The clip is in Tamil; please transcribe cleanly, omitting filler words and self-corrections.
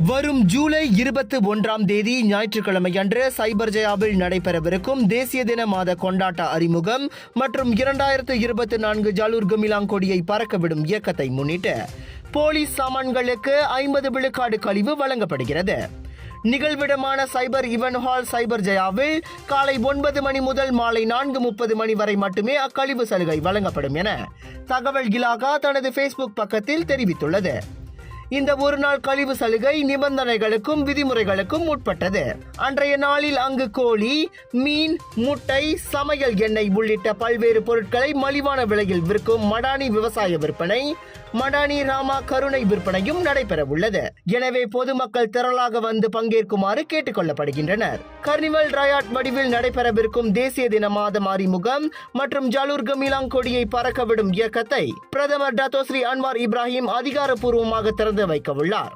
வரும் ஜூலை 21ஆம் தேதி ஞாயிற்றுக்கிழமையன்று சைபர் ஜெயாவில் நடைபெறவிருக்கும் தேசிய தின மாத கொண்டாட்ட அறிமுகம் மற்றும் 2024 ஜாலூர் கமிலாங் கொடியை பறக்கவிடும் இயக்கத்தை முன்னிட்டு போலீஸ் சாமான்களுக்கு 50 விழுக்காடு கழிவு வழங்கப்படுகிறது. நிகழ்விடமான சைபர் ஈவென்ட் ஹால் சைபர் ஜெயாவில் காலை 9 மணி முதல் மாலை 4:30 மணி வரை மட்டுமே அக்கழிவு சலுகை வழங்கப்படும் என தகவல் இலாகா தனது ஃபேஸ்புக் பக்கத்தில் தெரிவித்துள்ளது. இந்த ஒரு நாள் கழிவு சலுகை நிபந்தனைகளுக்கும் விதிமுறைகளுக்கும் உட்பட்டது. அன்றைய நாளில் அங்கு கோழி, மீன், முட்டை, சமையல் எண்ணெய் உள்ளிட்ட பல்வேறு பொருட்களை மலிவான விலையில் விற்கும் மடானி விவசாய விற்பனை, மடானி ராமா கருணை விற்பனையும் நடைபெற உள்ளது. எனவே பொதுமக்கள் திரளாக வந்து பங்கேற்குமாறு கேட்டுக் கொள்ளப்படுகின்றனர். கர்னிவல் ராயாட் வடிவில் நடைபெறவிருக்கும் தேசிய தின மாதம் அறிமுகம் மற்றும் ஜாலூர் கமிலாங் கொடியை பறக்கவிடும் இயக்கத்தை பிரதமர் டத்தோஸ்ரீ அன்வார் இப்ராஹிம் அதிகாரப்பூர்வமாக திறந்து வைக்க உள்ளார்.